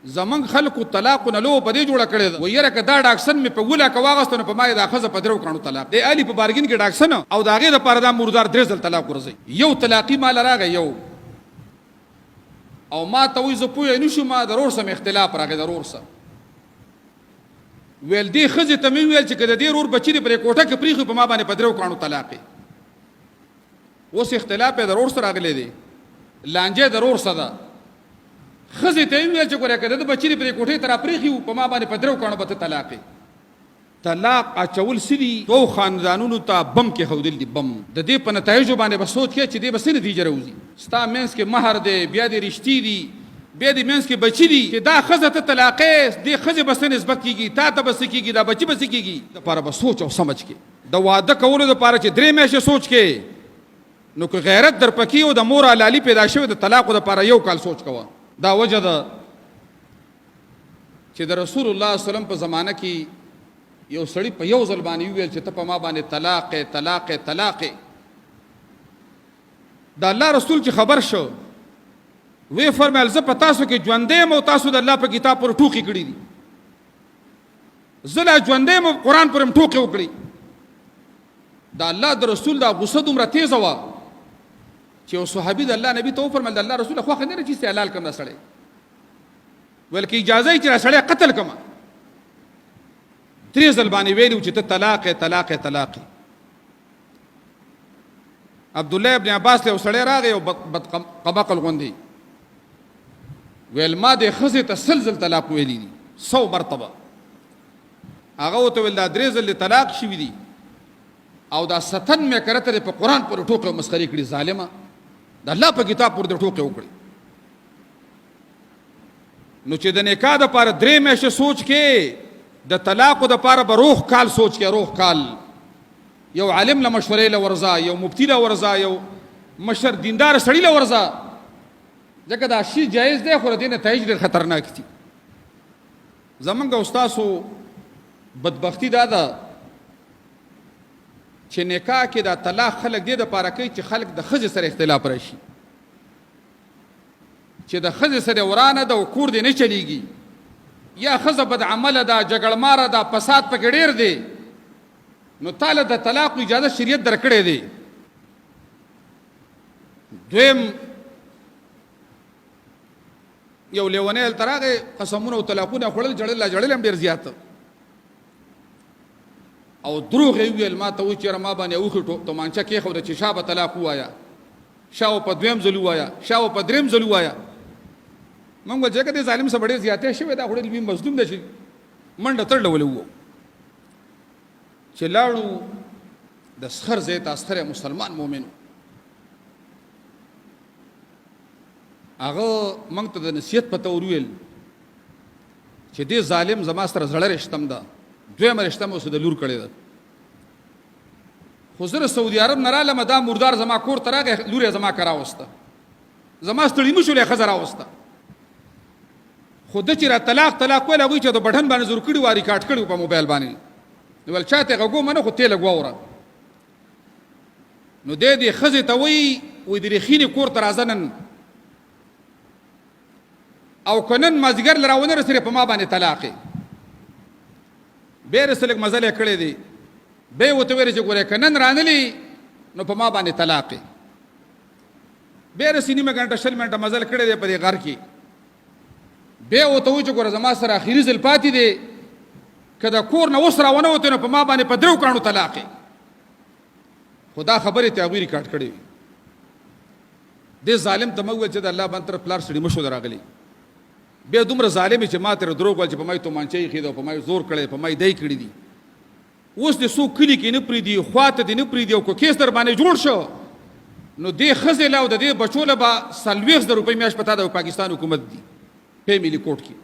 زمنګ خلکو طلاق نه لو په دې جوړه کړی ده ویره که دا ډاکسن مې په وله که واغستو نو په ما یې دا ښځه په درو کاڼو طلاق دی علي په بارګین کې ډاکسن او د هغې دپاره دا مردار 3 ځل طلاق ورځي یو طلاقي ماله راغی یو او ما ته وایي زه پوه نه شوم د رور سم اختلاف راغی د رور سم ویل دې ښځې ته مې ویل چې که د دې رور بچي دې پرې کوټه کې پرېښي په ما باندې په درو کاڼو طلاق یې اوس اختلاف یې د رور سره راغلی دی لانجه د رور سره ده ښځې ته یې وویل چې ګوره که د ده بچي دې پرې کوټې ته را پرېښي په ما باندې په درو کاڼو به ته طلاق یې طلاق اچول څه دي دوو خاندانونو ته بم کې ښودل دي بم د دې په نتایجو باندې به سوچ کوې چې دې به څه نتیجه راوځي ستا منځ کې مهر دی بیا دې رشتې دي بیا دې منځ کې بچي دي چې دا ښځه ته طلاقې دې ښځې به څه نسبت کېږي تا ته به څه کېږي دا بچي به څه کېږي دپاره به سوچ او سمج کې د واده کولو دپاره چې 3 میاشتې سوچ کې نو که غیرت در پکې او د مور حلالي پیدا شوې د طلاقو دپاره 1 کال سوچ کوه دا وجه ده چې د رسول الله صلی الله علیه وسلم په زمانه کې یو سړی په یو ځل باندې وویل چې ته په ما باندې طلاق طلاق طلاق د الله رسول چې خبر شو وی فرمایل زه په تاسو کې ژوندی یم او تاسو د الله په کتاب پر ټوکې کړي دي زه لا ژوندی یم او قرآن پر هم ټوکې وکړي د الله د رسول دا غصه دومره تیزه وه چې یو صحابي د الله نبي ته وفرمیل د الله رسوله خوښه نه ده چې استحلال کړم دا سړی ویل که اجازه یې چې دا سړی قتل کړمه 3 ځل باندې ویلي چې ته طلاق طلاق طلاق عبدالله ابن عباس ته یو سړی راغی او بدقبقل غوندې ویل ما دې ښځې ته 100 ځل طلاق ویلي دي 100 مرتبه هغه ورته ویل دا 3 ځلې طلاق شوي دي او دا 7 مې کرته دې په قرآن پورې ټوکې او مسخرې کړي ظالمه د الله په کتاب پورې دې ټوکې وکړي نو چې د نکاح دپاره 3 میاشتې سوچ کې د طلاقو دپاره به روح کال سوچ کې روح کال یو عالم له مشورې له ورځه یو مفتي له ورځه یو مشر دیندار سړي له ورځه ځکه دا شی جایز دی خو د دې نتایج ډېر خطرناک دي زمونږ استاسو بدبختي دا ده چې نکاح کې دا طلاق خلک دې دپاره کوي چې خلک د ښځې سره اختلاف راشي چې د ښځې سره ورانه ده او کور دې نه چلیږي یا ښځه بد عمله ده جګړماره ده فساد پکې ډېر دی نو تاله د طلاق اجازه شریعت درکړی دی دویم یو لیونی هلته راغی قسمونه او طلاقونه خوړل جړل هم ډېر زیات او دروغ یې وویل ما ته وایي چېره ما باندې اوښې تومانچه کېښوده چې شا به طلاق ووایه شا و په 2م ځل ووایه شا و په 3م ځل ووایه موږ ویل چې که دې ظالم څه به ډېر زیاتی شوی دا خو ډېر لوی مظلوم دی چې منډه تړله ولې ووو چې لاړو د سخر ځای ته اسخر مسلمان مؤمن هغه موږ ته د نصیحت په تور ویل چې دې ظالم زما سره زړه رشتم ده 2م رشته مې اوس د لور کړې ده خو زه سعودي عرب نه رالم دا مردار زما کور ته راغی لور یې زما که راوسته زما ستړي مه شولې ښځه راوسته خو ده چې را طلاق ویل هغوی چې د بټن باندې زور کړي وه ریکارډ کړي په موبایل باندې نو ویل چا ته یې غږومه نه خو ته یې لږ واوره نو دی دې ښځې ته وایي د ریښینې کور ته راځه نن او که نن مازدیګر له راونه رسېږي په ما باندې طلاق بیا رسه لږ مزل یې کړی دی بیا یې ورته ویلې چې ګورې که نن رانلي نو په ما باندې طلاق بیا رسې نیمه ګنټه 20 منټه مزل کړی دی په دې غر کې بیا ورته وایي چې ګوره زما سره اخري ځل پاتې دی که د کور نه اوس راونه وتی نو په ما باندې په 3 کاڼو طلاق خو دا خبرې ته هغوی ریکارډ کړې وي دې ظالم ته موږ ویل چې د الله باندې طرف پلار سړي مشو راغلی بیا دومره ظالم چې ما ته دروغ ویل چې په ما یې تومانچه ایښې ده او په ما یې زور کړی په ما یې دی کړي دي اوس دې څوک کلي کې نه پرېږدي خوا ته دې نه پرېږدي او که کیس در باندې جوړ شو نو دې ښځې له او د دې بچو له به 40,000 روپۍ میاشت په تا د پاکستان حکومت دي فیملی کورټ کې